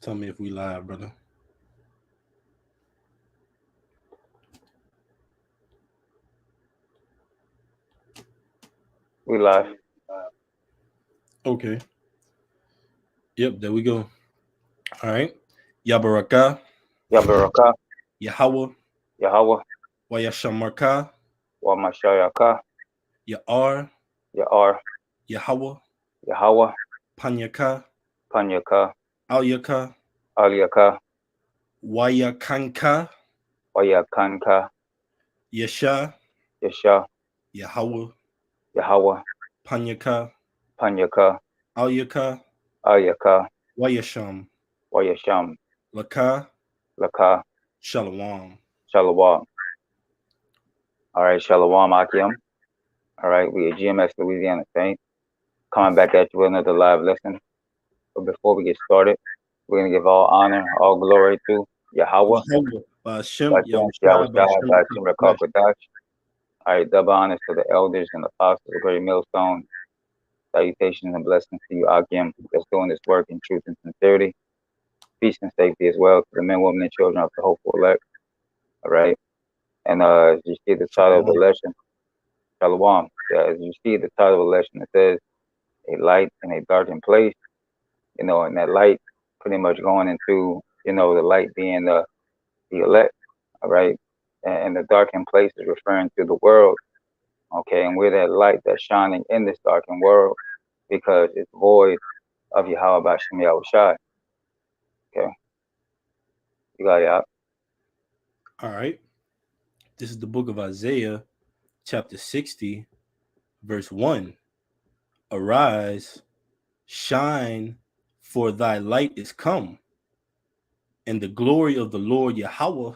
tell me if we live, brother. We live. Okay. Yep, there we go. All right. Yabaraka, Yabaraka, Yahweh, Yahweh, Wayashamarka, Wamashayaka, Ya'ar, Ya'ar, Yahweh, Yahweh, Panyaka, Panyaka, Alyaka, Aliyaka, Wayakanka, Wayakanka, Yesha, Yesha, Yahweh, Yahweh, Panyaka, Panyaka, Alyaka, Aliyaka, Wayasham, Wayasham, Laka, Laka, Shalom. Shalawam. All right, Shalawam Akim. All right, we at GMS Louisiana Saint. Coming back at you with another live lesson. But before we get started, we're going to give all honor, all glory to Yahweh, Yahweh, Bashem, Bashem, Yahushua, Yahweh Shai, Bashem, Bashim, Rakakadash. All right, double honors to the elders and apostles of Great Millstone. Salutations and blessings to you, Akim, that's doing this work in truth and sincerity. Peace and safety as well to the men, women, and children of the hopeful elect. All right. And as you see the title of the lesson, Shalom. As you see the title of the lesson, it says a light in a darkened place. You know, and that light pretty much going into, you know, the light being the elect. All right. And the darkened place is referring to the world. Okay. And we're that light that's shining in this darkened world because it's void of Yahweh Bashem Yahushai. Okay. You got it out. All right. This is the book of Isaiah, chapter 60, verse 1. Arise, shine, for thy light is come, and the glory of the Lord Yahweh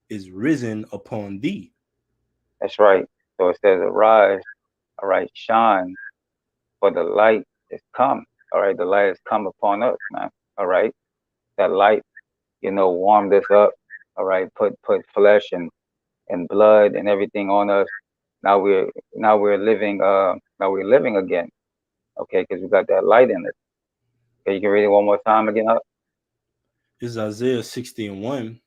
is risen upon thee. That's right. So it says, arise, all right, shine, for the light is come. All right, the light has come upon us, man. All right. That light, you know, warmed us up. All right, put flesh and blood and everything on us. Now we're living again. Okay, because we got that light in us. Okay, you can read it one more time again. This is Isaiah 60 and 1.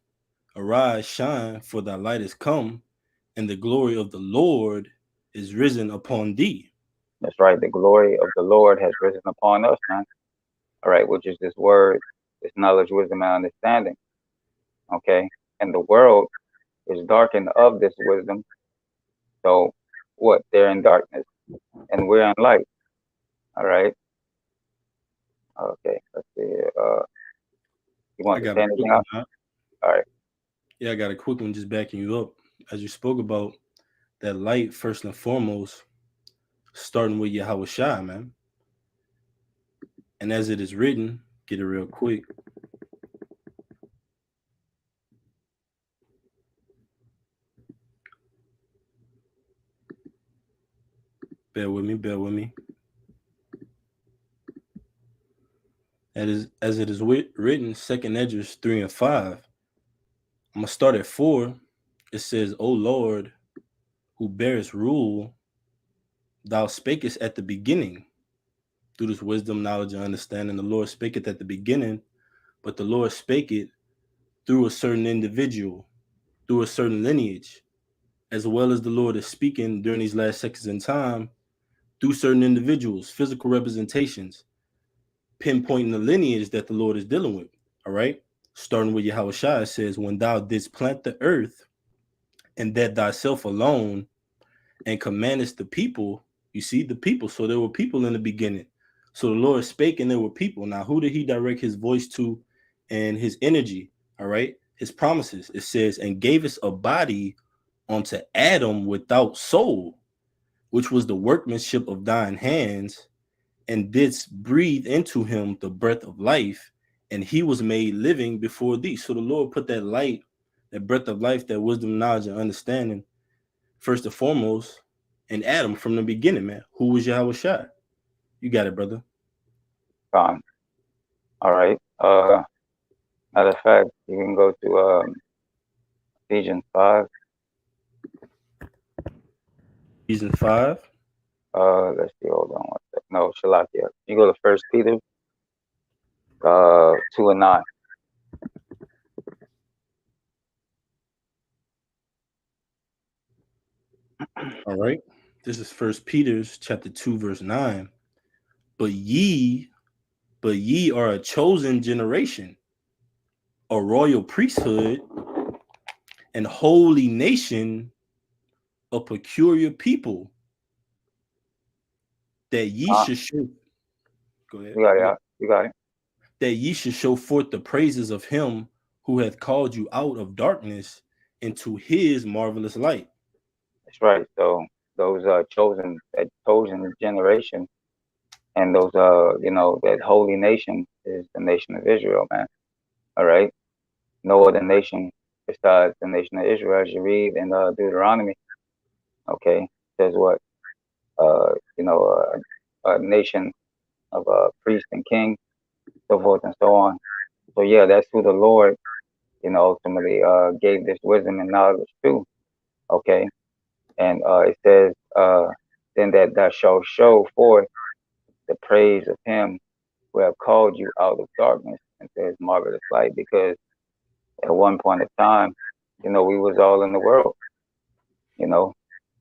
Arise, shine, for thy light is come, and the glory of the Lord is risen upon thee. That's right. The glory of the Lord has risen upon us, man. All right, which is this word, this knowledge, wisdom, and understanding. Okay, and the world is darkened of this wisdom. So what? They're in darkness, and we're in light. All right. Okay. Let's see. You want to say anything else? All right. Yeah, I got a quick one just backing you up. As you spoke about that light, first and foremost, starting with Yahweh Shai, man. And as it is written, get it real quick. Bear with me, bear with me. As it is written, second Edges 3 and 5. I'm gonna start at 4. It says, O Lord, who bearest rule, thou spakest at the beginning. Through this wisdom, knowledge, and understanding, the Lord spaketh at the beginning, but the Lord spake it through a certain individual, through a certain lineage, as well as the Lord is speaking during these last seconds in time through certain individuals, physical representations, pinpointing the lineage that the Lord is dealing with. All right. Starting with Yahweh Shai says, when thou didst plant the earth, and that thyself alone, and commandest the people, you see the people. So there were people in the beginning. So the Lord spake and there were people. Now, who did he direct his voice to and his energy? All right. His promises. It says, and gave us a body unto Adam without soul, which was the workmanship of thine hands, and didst breathe into him the breath of life, and he was made living before thee. So the Lord put that light, that breath of life, that wisdom, knowledge, and understanding, first and foremost, in Adam from the beginning, man. Who was Yahweh Shai? You got it, brother. All right. Matter of fact, you can go to Ephesians 5. Ephesians 5. Let's see. Hold on one second. No, Shalakia. You go to First Peter 2 and 9. All right. This is First Peter's chapter 2, verse 9. But ye, but ye are a chosen generation, a royal priesthood, and holy nation, a peculiar people, that ye Uh, should show. Go ahead. you got You got, it. You got it. that ye should show forth the praises of him who hath called you out of darkness into his marvelous light. That's right. So those chosen, that chosen generation, and those that holy nation is the nation of Israel, man. All right. No other nation besides the nation of Israel, as you read in Deuteronomy. Okay, says what? Uh, you know, a nation of priests and kings, so forth and so on. So yeah, that's who the Lord, ultimately gave this wisdom and knowledge to. Okay, and it says, then that thou shalt show forth the praise of him who have called you out of darkness into his marvelous light. Because at one point of time, we was all in the world, you know,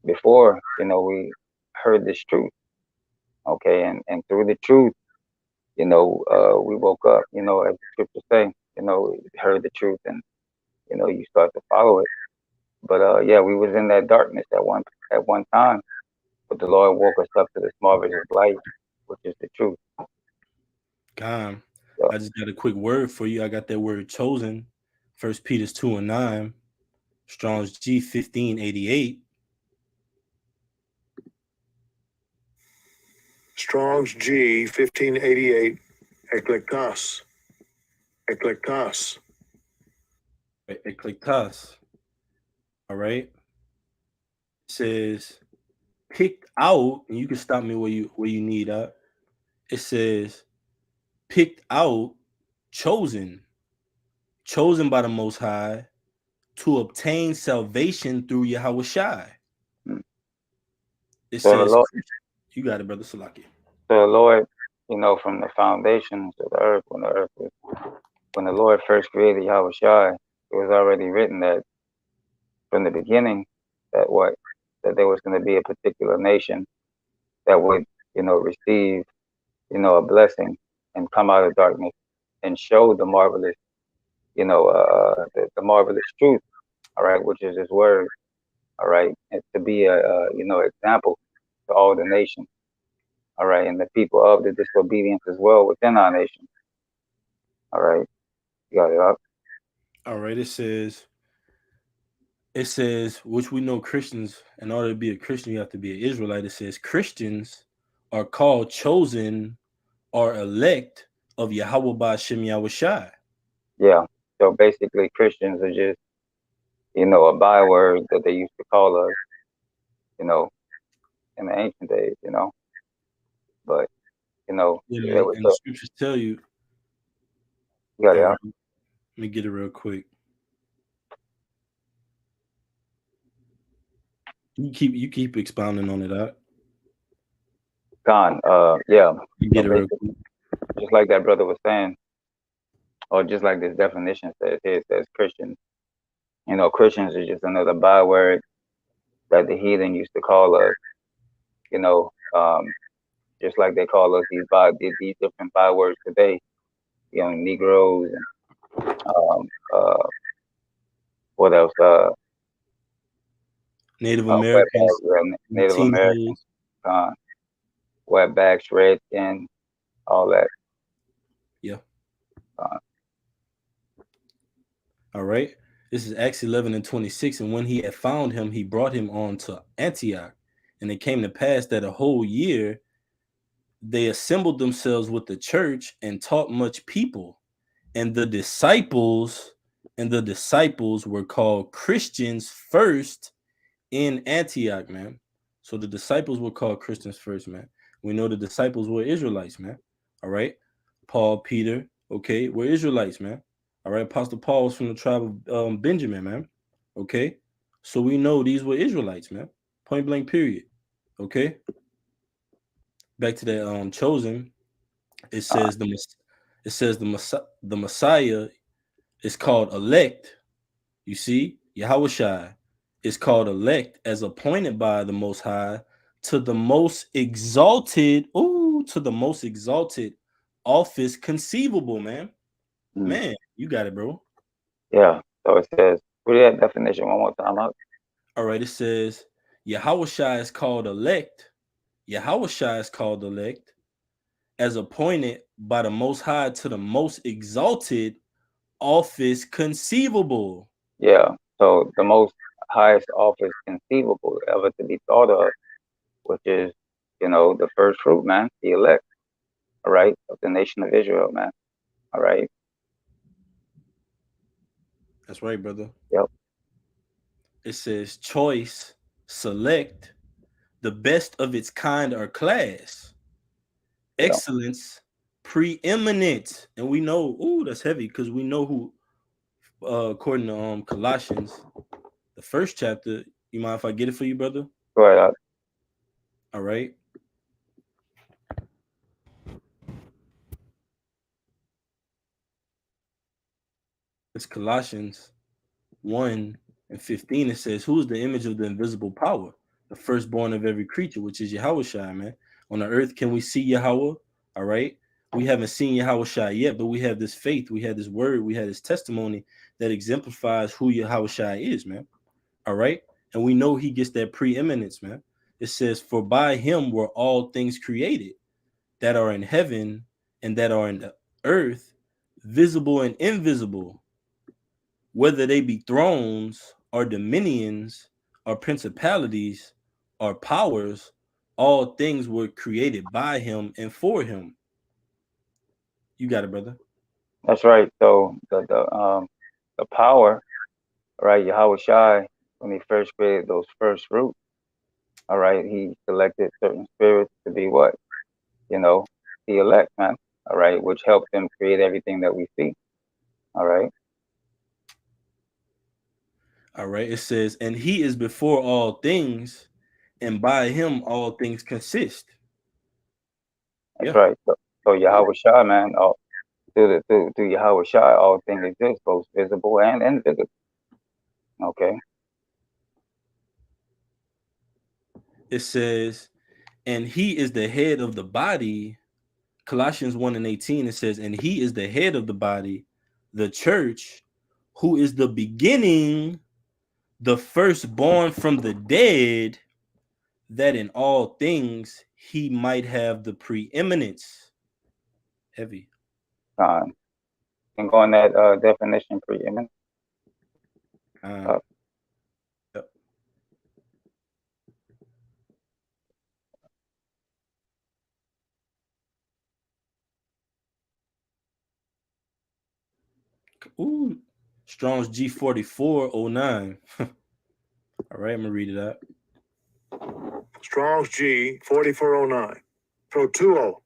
before, we heard this truth. Okay, and through the truth, we woke up, as the scriptures say, heard the truth, and you start to follow it. But yeah, we was in that darkness at one time, but the Lord woke us up to this marvelous light, which is the truth. God, So, I just got a quick word for you. I got that word chosen. First Peter's 2 and 9, Strong's G 1588. Strong's G 1588, eklektos, eklektos. Eklektas. All right. It says picked out, and you can stop me where you need at. It says picked out, chosen, chosen by the Most High to obtain salvation through Yahweh Shai. mm. It so the says, Lord, you got it, brother Salaki. so the Lord, from the foundations of the earth, when the Lord first created Yahweh Shai, it was already written that from the beginning that there was going to be a particular nation that would, receive, a blessing and come out of darkness and show the marvelous, the marvelous truth, all right, which is His word, all right, and to be a example to all the nations, all right, and the people of the disobedience as well within our nation, all right. You got it up. All right, it says, which we know Christians, in order to be a Christian, you have to be an Israelite. It says Christians are called chosen or elect of Yahweh Ba'Shem Yahweh Shai. Yeah. So basically, Christians are just, a byword that they used to call us, you know, in the ancient days, But Yeah, yeah, man. And the scriptures tell you, you got it all up. right, let me get it real quick. You keep expounding on it out. Gone. Yeah. You So get it real basically, quick. just like that brother was saying, or just like this definition says, here it says Christians. Christians is just another byword that the heathen used to call us. You know, um, just like they call us these different bywords today. Negroes and what else? Native Wetback, Americans, Native American, Latinos. uh, wetbacks, redskin, all that. Yeah. Uh, All right. This is Acts 11 and 26. And when he had found him, he brought him on to Antioch. And it came to pass that a whole year they assembled themselves with the church and taught much people. And the disciples were called Christians first in Antioch, man. So the disciples were called Christians first, man. We know the disciples were Israelites, man. All right. Paul, Peter, okay, we're Israelites, man. All right. Apostle Paul was from the tribe of Benjamin, man. Okay. So we know these were Israelites, man. Point blank, period. Okay. Back to that chosen. It uh, says the Messiah is called elect. You see, Yahweh Shai. is called elect as appointed by the Most High to the most exalted, to the most exalted office conceivable, man. Mm. Man, you got it, bro. Yeah. So it says, read that definition one more time out. All right, it says Yahushua is called elect. Yahushua is called elect as appointed by the Most High to the most exalted office conceivable. Yeah. So the most highest office conceivable ever to be thought of, which is, the first fruit, man, the elect, all right, of the nation of Israel, man. All right. That's right, brother. Yep. It says choice, select, the best of its kind or class, Yep. excellence, preeminent. And we know, that's heavy because we know who, according to Colossians, the first chapter. You mind if I get it for you, brother? Go ahead. Out. All right. It's Colossians 1 and 15. It says, who is the image of the invisible power? The firstborn of every creature, which is Yahushua, man. On the earth, can we see Yahweh? All right. We haven't seen Yahushua yet, but we have this faith, we have this word, we have this testimony that exemplifies who Yahushua is, man. All right. And we know he gets that preeminence, man. It says, for by him were all things created that are in heaven and that are in the earth, visible and invisible, whether they be thrones or dominions or principalities or powers, all things were created by him and for him. You got it, brother. That's right. So the power, right? Yahweh Shai, when he first created those first fruits, all right, he selected certain spirits to be what? You know, the elect, man. All right, which helped them create everything that we see. All right. All right. It says, and he is before all things, and by him all things consist. That's Yeah. right. So Yahweh Shai, man, through Yahweh Shai, all things exist, both visible and invisible. Okay. It says, and he is the head of the body. Colossians 1 and 18, it says, and he is the head of the body, the church, who is the beginning, the firstborn from the dead, that in all things he might have the preeminence. Heavy. Can go on that definition preeminent. Uh, yep. Ooh, Strong's G4409. All right, I'm gonna read it out. Strong's G 4409. Protuo.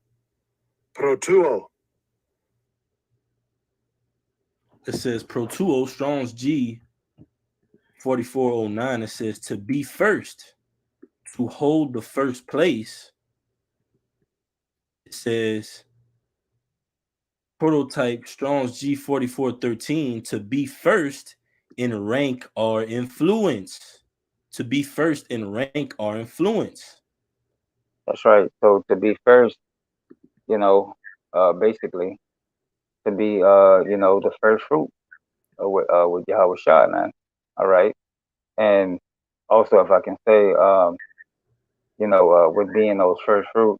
Protuo. It says Protuo, Strong's G 4409. It says to be first, to hold the first place. It says prototype Strong's G4413 to be first in rank or influence. To be first in rank or influence. That's right. So to be first, basically to be the first fruit with Yahweh Shai, man. All right. And also, if I can say, with being those first fruit,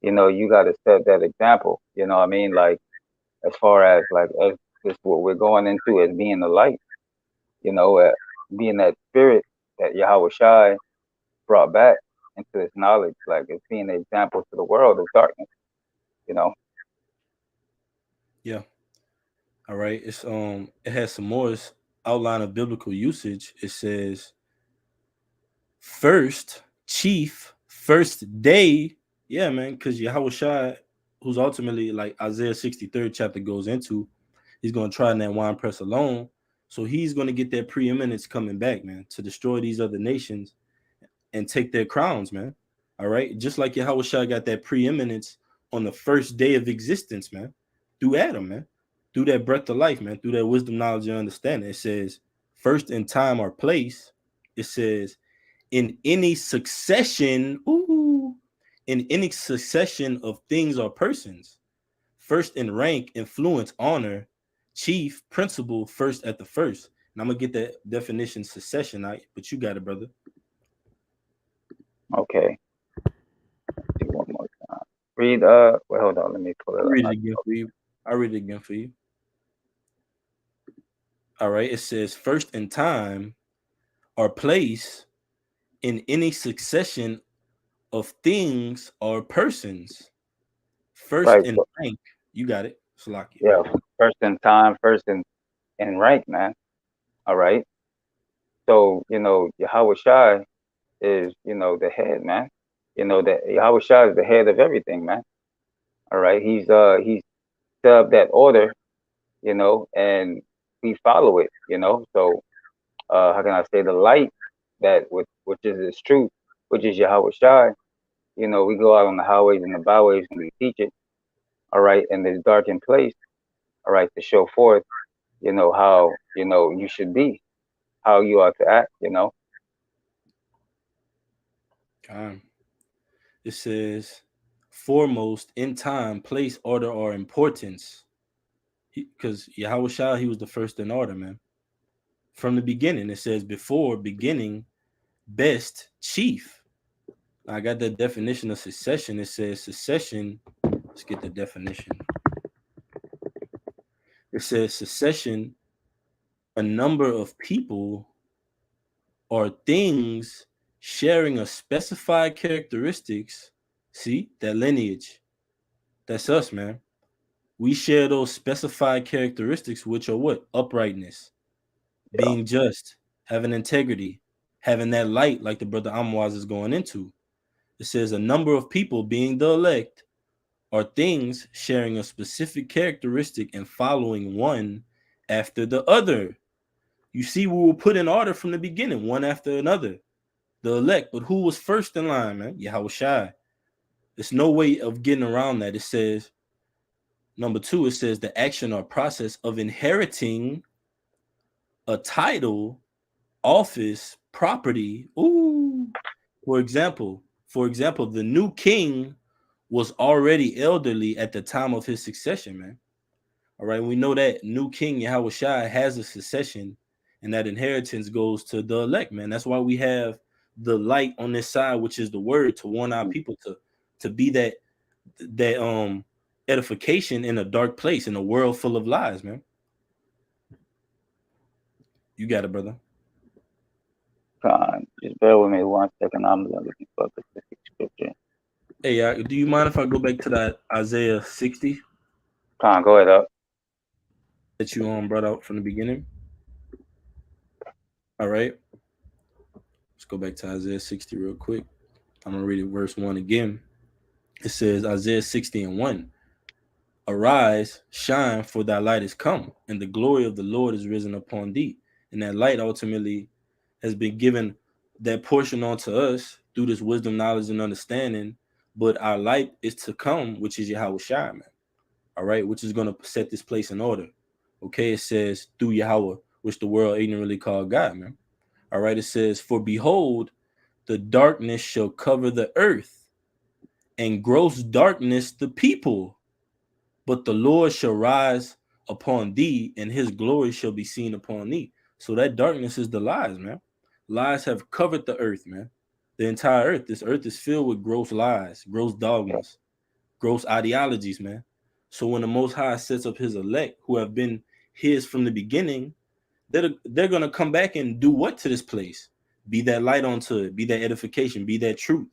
you got to set that example. You know what I mean? Like, as far as like, as this what we're going into as being the light, being that spirit that Yahweh Shai brought back into this knowledge, like it's being an example to the world of darkness, you know? Yeah. All right. It has some more outline of biblical usage. It says first, chief, first day. Yeah, man, because Yahweh Shai, who's ultimately like Isaiah 63rd chapter goes into, he's gonna try in that wine press alone. So he's gonna get that preeminence coming back, man, to destroy these other nations and take their crowns, man. All right. Just like Yahweh Shai got that preeminence on the first day of existence, man, through Adam, man, through that breath of life, man, through that wisdom, knowledge, and understanding. It says, first in time or place, it says, in any succession, in any succession of things or persons, first in rank, influence, honor, chief, principal, first at the first. And I'm gonna get that definition succession out, but you got it, brother. Okay. Do one more time. Read. Wait, hold on. Let me pull it I'll up. read it again for you. I'll read it again for you. All right. It says first in time or place in any succession of things or persons. First Right. in So, rank. You got it. Salakia. yeah. First in time. First in rank, man. All right. So Yahweh Shai is the head, man. That Yahweh Shai is the head of everything, man. All right. He's set up that order, and we follow it. So how can I say, the light which is its truth, which is Yahweh Shai. We go out on the highways and the byways and we teach it. All right, in this darkened place. All right, to show forth, how you should be, how you are to act. It says foremost in time, place, order, or importance. Because Yahweh Shah, he was the first in order, man. From the beginning, it says before beginning, best, chief. I got the definition of succession. It says succession. Let's get the definition. It says succession, a number of people or things sharing a specified characteristics. See that lineage. That's us, man. We share those specified characteristics, which are what? Uprightness, Yeah. being just, having integrity, having that light, like the brother Amwaz is going into. It says a number of people being the elect are things sharing a specific characteristic and following one after the other. You see, we were put in order from the beginning, one after another. The elect, but who was first in line, man? Yahweh Shai. There's no way of getting around that. It says, number two, it says the action or process of inheriting a title, office, property. Ooh. For example, the new king was already elderly at the time of his succession, man. All right, we know that new king Yahweh Shai has a succession, and that inheritance goes to the elect, man. That's why we have the light on this side, which is the word, to warn our people to be that edification in a dark place, in a world full of lies, man. You got it, brother. Just bear with me 1 second. I'm looking for a specific scripture. Hey, do you mind if I go back to that Isaiah 60 Go ahead up. that you brought out from the beginning? All right, let's go back to Isaiah 60 real quick. I'm gonna read it verse 1 again. It says Isaiah 60 and 1. Arise, shine, for thy light is come, and the glory of the Lord is risen upon thee. And that light ultimately has been given that portion onto us through this wisdom, knowledge, and understanding. But our light is to come, which is Yahweh Shai, man. All right, which is going to set this place in order. Okay, it says through Yahweh, which the world ignorantly called God, man. All right, it says, for behold, the darkness shall cover the earth, and gross darkness the people. But the Lord shall rise upon thee, and his glory shall be seen upon thee. So that darkness is the lies, man. Lies have covered the earth, man. The entire earth. This earth is filled with gross lies, gross dogmas, gross ideologies, man. So when the Most High sets up his elect, who have been his from the beginning, they're gonna come back and do what to this place? Be that light onto it, be that edification, be that truth,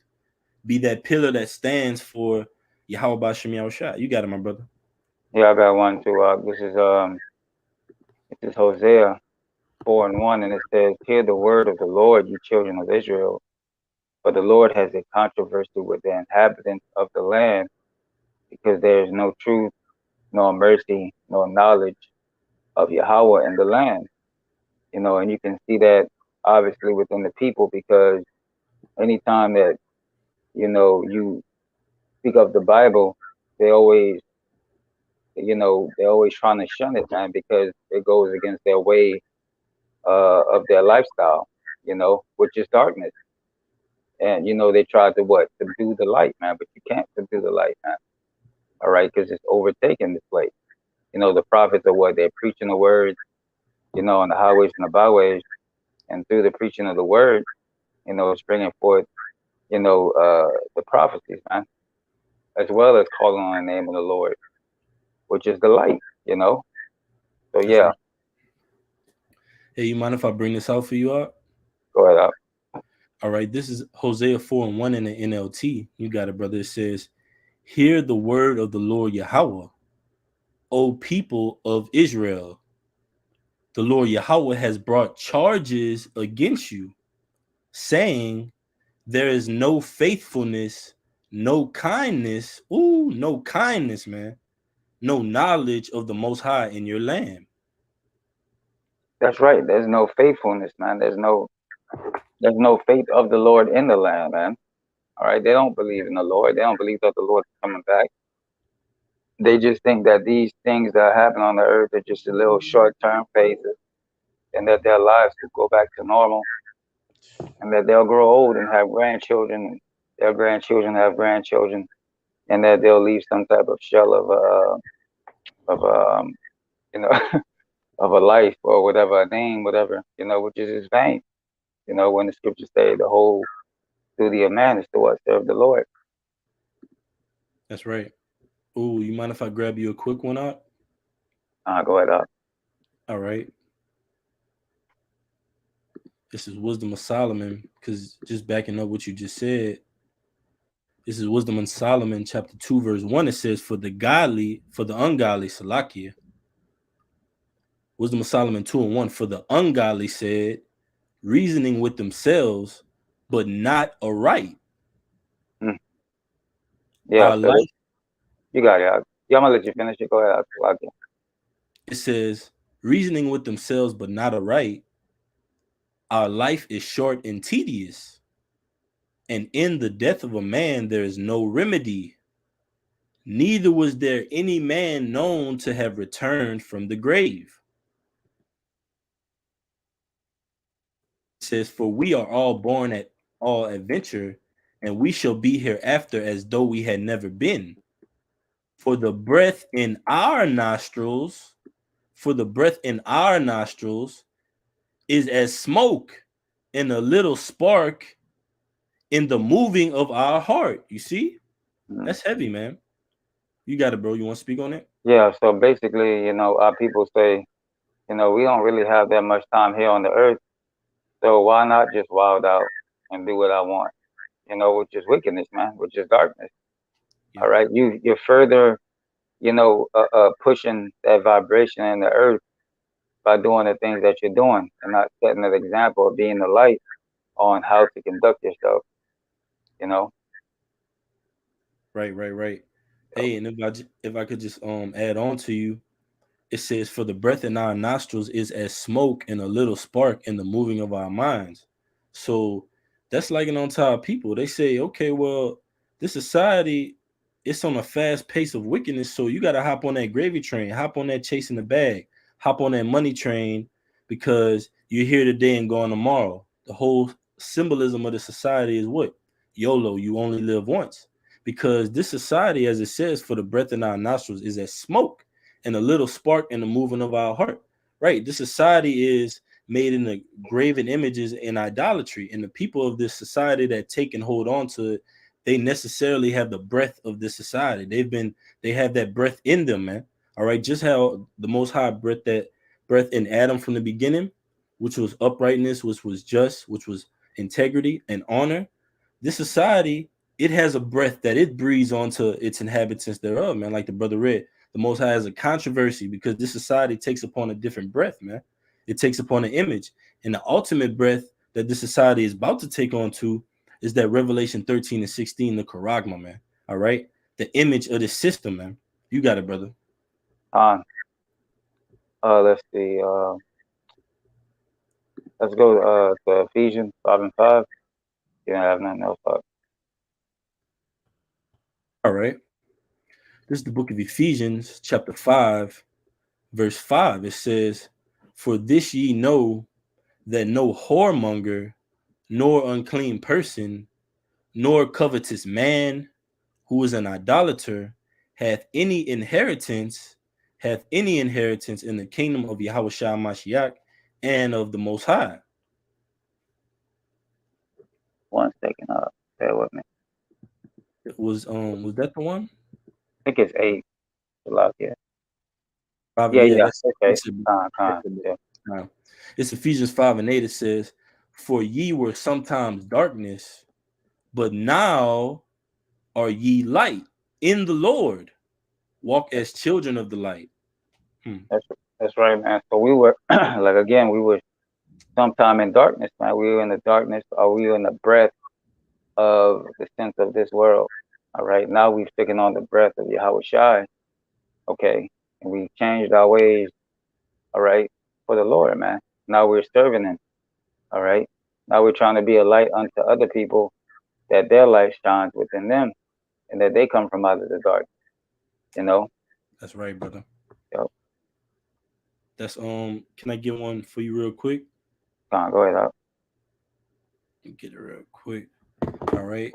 be that pillar that stands for Yahweh Bashem Yahushua. You got it, my brother. Yeah, I got one too. This is Hosea 4:1, and it says, "Hear the word of the Lord, you children of Israel. For the Lord has a controversy with the inhabitants of the land, because there is no truth, nor mercy, nor knowledge of Yahweh in the land." And you can see that obviously within the people, because anytime that you speak of the Bible, they always they're always trying to shun it, man, because it goes against their way of their lifestyle. which is darkness. And they tried to what? Subdue the light, man. But you can't subdue the light, man. All right, because it's overtaken this place. The prophets are what? They're preaching the word, on the highways and the byways, and through the preaching of the word, it's bringing forth, the prophecies, man, as well as calling on the name of the Lord, which is the light. So That's yeah, right. Hey, you mind if I bring this out for you out? go ahead up. All right, this is Hosea 4 and 1 in the NLT. You got it, brother. It says, hear the word of the Lord Yahweh, O people of Israel. The Lord Yahweh has brought charges against you, saying, there is no faithfulness, no kindness, no kindness, man, no knowledge of the Most High in your land. That's right. There's no faithfulness, man. There's no faith of the Lord in the land, man. All right. They don't believe in the Lord. They don't believe that the Lord's coming back. They just think that these things that happen on the earth are just a little short-term phases, and that their lives will go back to normal, and that they'll grow old and have grandchildren, and their grandchildren have grandchildren, and that they'll leave some type of shell of you know of a life or whatever, a name, whatever, which is his vain. When the scriptures say the whole duty of man is to what? Serve the Lord. That's right. You mind if I grab you a quick one out? Go ahead up. All right. This is Wisdom of Solomon, because just backing up what you just said, this is Wisdom of Solomon, chapter 2, verse 1. It says, for the ungodly, Salakia. Wisdom of Solomon 2 and 1, for the ungodly said, reasoning with themselves, but not aright. Mm. Yeah, Our so life, you got it. Yeah, I'm gonna let you finish it. Go ahead. it says, reasoning with themselves, but not aright. Our life is short and tedious, and in the death of a man there is no remedy. Neither was there any man known to have returned from the grave. It says, for we are all born at all adventure, and we shall be hereafter as though we had never been. For the breath in our nostrils, for the breath in our nostrils is as smoke and a little spark in the moving of our heart. You see? Mm. That's heavy, man. You got it, bro. You want to speak on it? Yeah, so basically, our people say, we don't really have that much time here on the earth, so why not just wild out and do what I want? Which is wickedness, man, which is darkness. Yep. All right, you're further, pushing that vibration in the earth by doing the things that you're doing, and not setting an example of being the light on how to conduct yourself. You know. Right. Hey, and if I could just add on to you, it says, for the breath in our nostrils is as smoke and a little spark in the moving of our minds. So that's like an on top people. They say, okay, well, this society, it's on a fast pace of wickedness. So you got to hop on that gravy train, hop on that chasing the bag, hop on that money train, because you're here today and gone tomorrow. The whole symbolism of the society is what? YOLO, you only live once. Because this society, as it says, for the breath in our nostrils is as smoke and a little spark in the movement of our heart. Right. This society is made in the graven images and idolatry. And the people of this society that take and hold on to it, they necessarily have the breath of this society. They have that breath in them, man. All right. Just how the Most High breath in Adam from the beginning, which was uprightness, which was just, which was integrity and honor. This society, it has a breath that it breathes onto its inhabitants thereof, man. Like the brother read, the Most High has a controversy because this society takes upon a different breath, man. It takes upon an image. And the ultimate breath that this society is about to take on to is that Revelation 13 and 16, the charagma, man. All right. The image of the system, man. You got it, brother. Let's see. Let's go to Ephesians 5 and 5. You don't have nothing else up. All right. This is the book of Ephesians, chapter 5, verse 5. It says, for this ye know that no whoremonger, nor unclean person, nor covetous man who is an idolater hath any inheritance, in the kingdom of Yahweh Shah Mashiach and of the Most High. 1 second. Bear with me. Was that the one? I think it's 8. Yeah. Probably, yeah. That's okay. Yeah. It's Ephesians 5:8. It says, "For ye were sometimes darkness, but now are ye light in the Lord. Walk as children of the light." That's right, man. So we were like again, we were sometime in darkness, man. We were in the darkness, or we were in the breath of the sense of this world. All right. Now we've taken on the breath of Yahweh Shai. Okay. And we've changed our ways, all right, for the Lord, man. Now we're serving him. All right. Now we're trying to be a light unto other people, that their light shines within them and that they come from out of the dark. You know? That's right, brother. Yep. That's can I get one for you real quick? Go ahead out. Get it real quick. All right.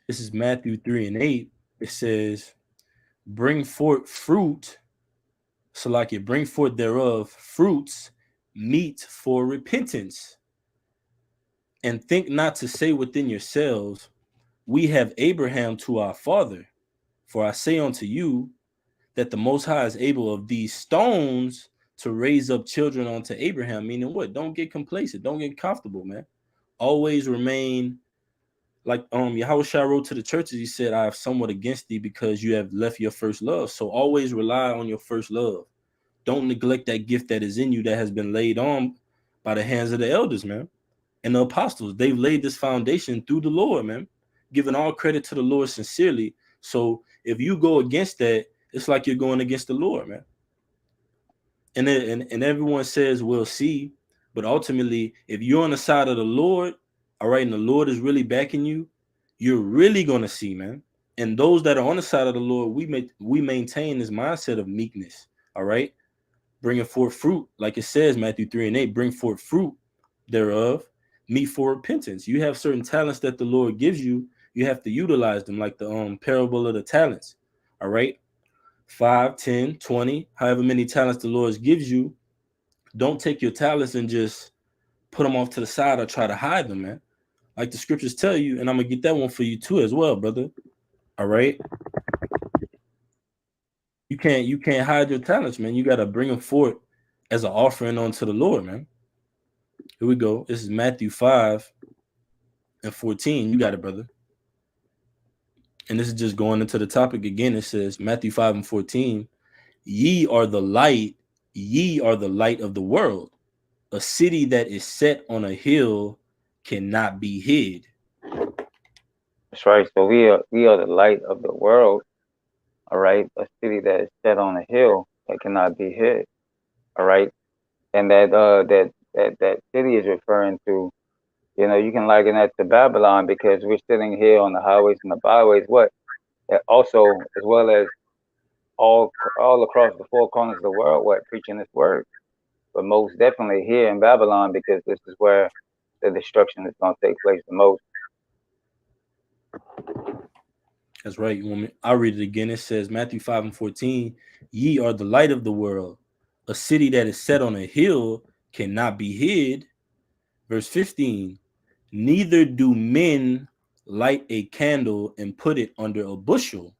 This is Matthew 3:8. It says, "Bring forth fruit, so like it bring forth thereof fruits, meet for repentance. And think not to say within yourselves, we have Abraham to our father. For I say unto you, that the Most High is able of these stones to raise up children unto Abraham." Meaning what? Don't get complacent. Don't get comfortable, man. Always remain like Yahweh Shai wrote to the churches. He said, "I have somewhat against thee because you have left your first love." So always rely on your first love. Don't neglect that gift that is in you that has been laid on by the hands of the elders, man, and the apostles. They've laid this foundation through the Lord, man, giving all credit to the Lord sincerely. So if you go against that, it's like you're going against the Lord, man. And everyone says we'll see, but ultimately, if you're on the side of the Lord, all right, and the Lord is really backing you, you're really gonna see, man. And those that are on the side of the Lord, we maintain this mindset of meekness, all right, bringing forth fruit, like it says Matthew 3:8, bring forth fruit thereof, meet for repentance. You have certain talents that the Lord gives you, you have to utilize them, like the parable of the talents, all right. 5, 10, 20, however many talents the Lord gives you. Don't take your talents and just put them off to the side or try to hide them, man. Like the scriptures tell you, and I'm gonna get that one for you too as well, brother. All right. You can't hide your talents, man. You gotta bring them forth as an offering unto the Lord, man. Here we go. This is Matthew 5:14. You got it, brother. And this is just going into the topic again. It says Matthew 5:14, ye are the light of the world. A city that is set on a hill cannot be hid. That's right. So we are the light of the world. All right. A city that is set on a hill that cannot be hid. All right. And that city is referring to, you can liken that to Babylon, because we're sitting here on the highways and the byways. What? Also, as well as all across the four corners of the world, what, preaching this word. But most definitely here in Babylon, because this is where the destruction is going to take place the most. That's right. You want me? I'll read it again. It says Matthew 5:14, ye are the light of the world. A city that is set on a hill cannot be hid. Verse 15, neither do men light a candle and put it under a bushel,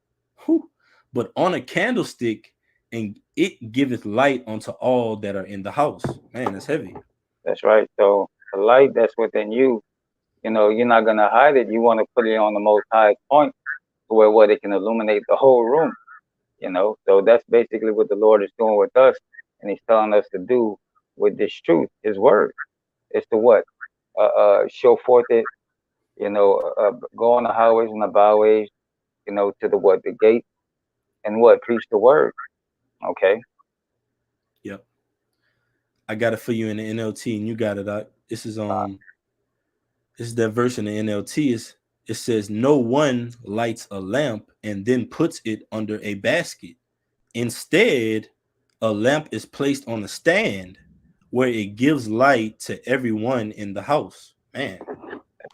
but on a candlestick, and it giveth light unto all that are in the house. Man, that's heavy. That's right. So the light that's within you, you're not going to hide it. You want to put it on the most high point where it can illuminate the whole room. So that's basically what the Lord is doing with us, and he's telling us to do with this truth, his word, is to what? Show forth it, go on the highways and the byways, to the gate, and preach the word. Okay. Yep. I got it for you in the NLT, and you got it. This is that verse in the NLT. It says, no one lights a lamp and then puts it under a basket. Instead, A lamp is placed on a stand where it gives light to everyone in the house. Man,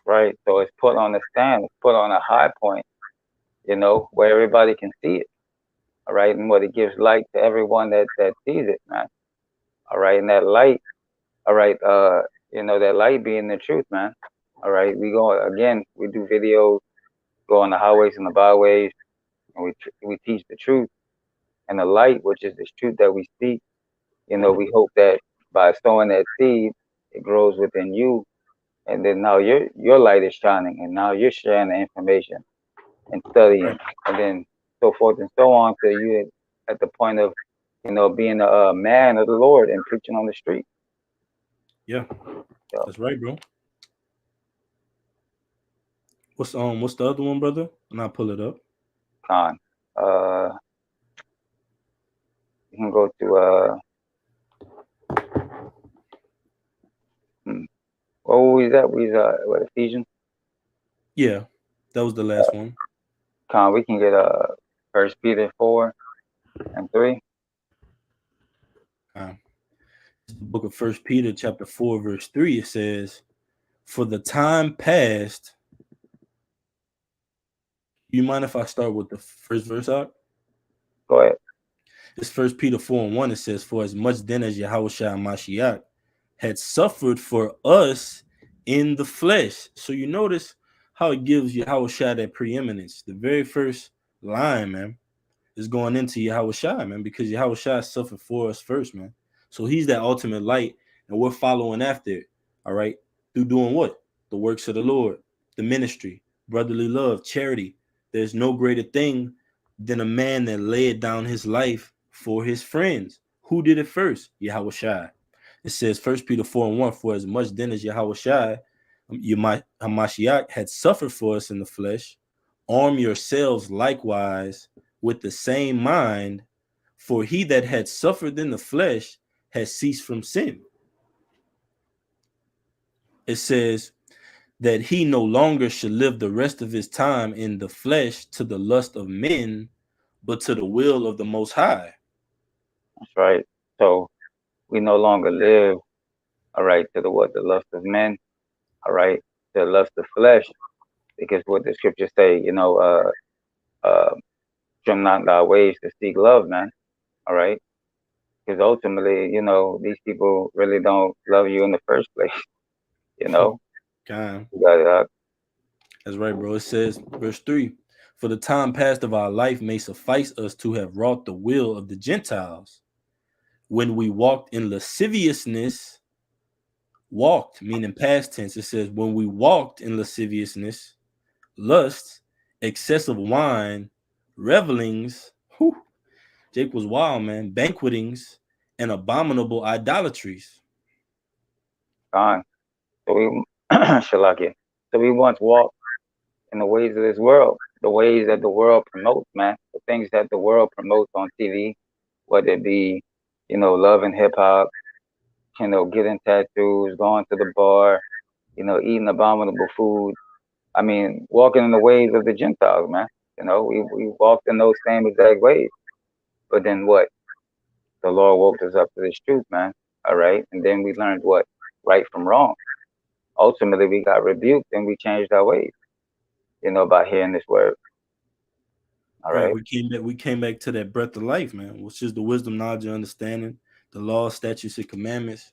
right? So it's put on a stand, it's put on a high point, where everybody can see it. All right, and what it gives light to everyone that sees it, man. All right, and that light, all right, that light being the truth, man. All right, we go again. We do videos, go on the highways and the byways, and we teach the truth and the light, which is this truth that we speak. We hope that by sowing that seed, it grows within you, and then now your light is shining, and now you're sharing the information and studying, right? and then so forth and so on, till you at the point of, being a man of the Lord and preaching on the street. Yeah, So, that's right, bro. What's the other one, brother? And I'll pull it up. con. You can go to hmm, what was that? What, Ephesians? Yeah, that was the last one. Con. We can get First Peter 4 and 3. Uh, it's the book of First Peter, chapter 4, verse 3. It says, "For the time past." You mind if I start with the first verse out? Go ahead. It's First Peter 4:1. It says, "For as much then as Yahushua Mashiach had suffered for us in the flesh." So you notice how it gives Yahushua that preeminence. The very first line, man, is going into Yahushua, man, because Yahushua suffered for us first, man. So he's that ultimate light, and we're following after it. All right, through doing what? The works of the Lord, the ministry, brotherly love, charity. There's no greater thing than a man that laid down his life for his friends. Who did it first? Yahushua. It says First Peter 4:1, "For as much then as Yahushua, Hamashiach, had suffered for us in the flesh, arm yourselves likewise with the same mind, for he that had suffered in the flesh has ceased from sin." It says that he no longer should live the rest of his time in the flesh to the lust of men, but to the will of the Most High. That's right. So we no longer live, all right, to the lust of men, all right, to the lust of flesh, because what the scriptures say, trim not thy ways to seek love, man. All right, because ultimately, these people really don't love you in the first place. You know, God, you got that's right, bro. It says, verse 3, "For the time past of our life may suffice us to have wrought the will of the Gentiles, when we walked in lasciviousness." Walked, meaning past tense. It says, "When we walked in lasciviousness, lust, excessive wine, revelings." Whew, Jake was wild, man. "Banquetings and abominable idolatries." gone. So we, Shalakia. So we once walked in the ways of this world, the ways that the world promotes, man, the things that the world promotes on TV, whether it be, love and hip hop, getting tattoos, going to the bar, eating abominable food. I mean, walking in the ways of the Gentiles, man. We walked in those same exact ways. But then what? The Lord woke us up to this truth, man. All right. And then we learned what? Right from wrong. Ultimately, we got rebuked and we changed our ways, by hearing this word. All Right. right. We came back to that breath of life, man, which is the wisdom, knowledge, and understanding, the law, statutes, and commandments.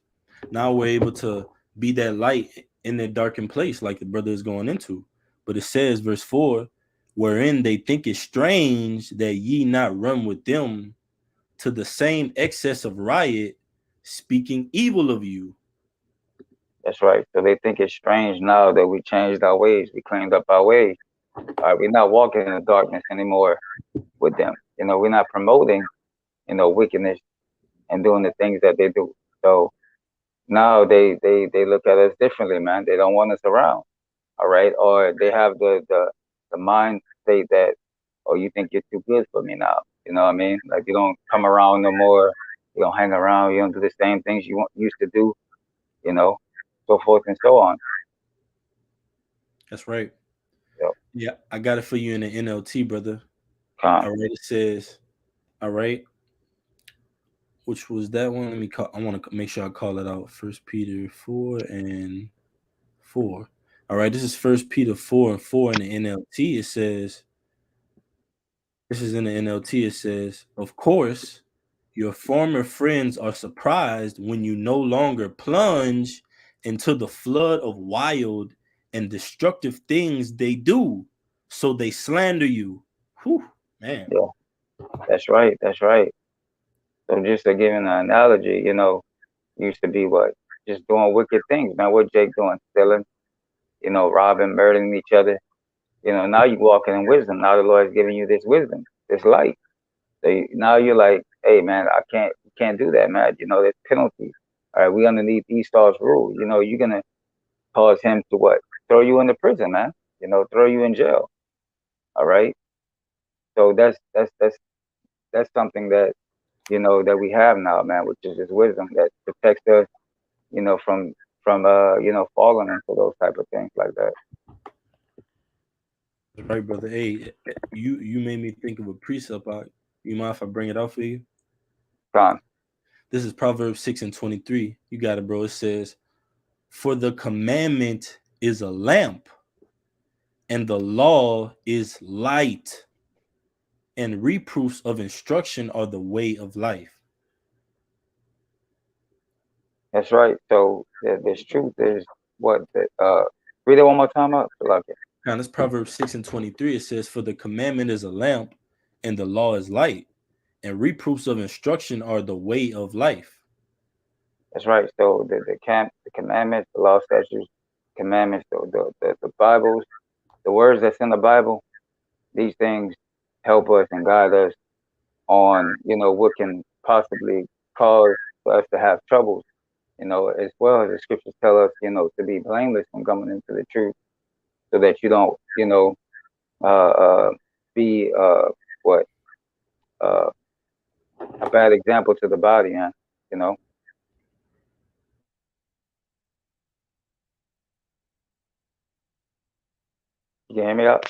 Now we're able to be that light in that darkened place, like the brother is going into. But it says, verse 4, "Wherein they think it strange that ye not run with them to the same excess of riot, speaking evil of you." That's right. So they think it's strange now that we changed our ways. We cleaned up our ways. All right. We're not walking in the darkness anymore with them. We're not promoting, wickedness and doing the things that they do. So now they look at us differently, man. They don't want us around. All right. Or they have the mind state that, oh, you think you're too good for me now. You know what I mean? Like you don't come around no more. You don't hang around. You don't do the same things you used to do. You know, so forth and so on. That's right. So, Yeah, I got it for you in the NLT, brother. con, All right. It says, all right, which was that one. Let me call. I want to make sure I call it out. First Peter 4:4. All right, this is First Peter 4:4 in the NLT. It says, this is in the NLT. It says, of course, your former friends are surprised when you no longer plunge into the flood of wild and destructive things they do. So they slander you. Whew, man. Yeah, that's right. That's right. So just to give an analogy, used to be what? Just doing wicked things, man. What Jake doing? Stealing, robbing, murdering each other. Now you walking in wisdom. Now the Lord is giving you this wisdom, this light. So now you're like, hey man, can't do that, man. There's penalties. All right, we underneath Esau's rule. You're gonna cause him to what? Throw you into prison, man. Throw you in jail. All right. So that's something that that we have now, man, which is this wisdom that protects us, from falling into those type of things like that. Right, brother. Hey, you made me think of a precept. You mind if I bring it out for you? Con, This is Proverbs 6:23. You got it, bro. It says, for the commandment is a lamp, and the law is light, and reproofs of instruction are the way of life. that's right. So there's truth. There's what? Read it one more time up. Like it. Now, this Proverbs 6:23. It says, for the commandment is a lamp, and the law is light, and reproofs of instruction are the way of life. That's right. So the commandments, the law, statutes, commandments, the Bibles, the words that's in the Bible. These things help us and guide us on what can possibly cause for us to have troubles. As well as the scriptures tell us, to be blameless when coming into the truth, so that you don't, be what uh, a bad example to the body, man. You know, you can hear me out.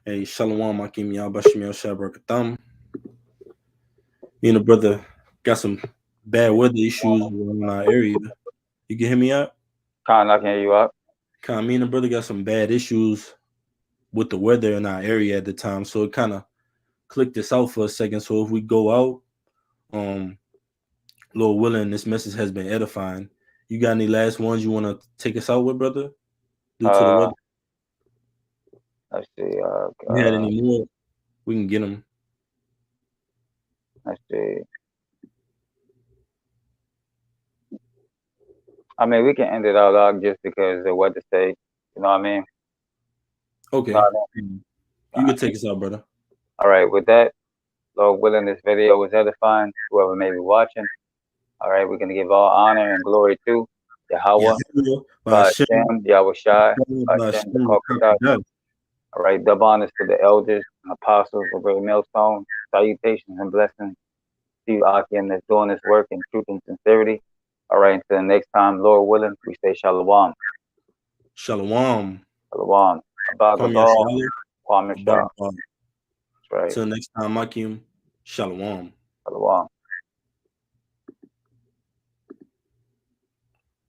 Hey, Shalom, Akim Yabashim Shabrak. Me and the brother got some bad weather issues in our area. You can hear me out? Khan, I can hear you up. Me and the brother got some bad issues with the weather in our area at the time, so it kind of clicked this out for a second. So if we go out, Lord willing, this message has been edifying. You got any last ones you want to take us out with, brother? Due to the Uh, weather, let's see. you had any more? We can get them. Let's see. I mean, we can end it out just because of what to say. You know what I mean? Okay. You know what I mean? You can take us out, brother. All right. With that, Lord willing, this video was edifying. Whoever may be watching. All right. We're gonna give all honor and glory to Yahweh, Ba'ashem, Yahweh Shai, Ba'ashem, the Kokadash. All right. Dub honors to the elders and apostles of Great Millstone. Salutations and blessings to you, Akim, that's doing this work in truth and sincerity. All right. Until the next time, Lord willing, we say Shalom. Shalom. Shalom. About the ball. Kwame Shah. That's right. Till next time, Akim. Shalom. Shalom.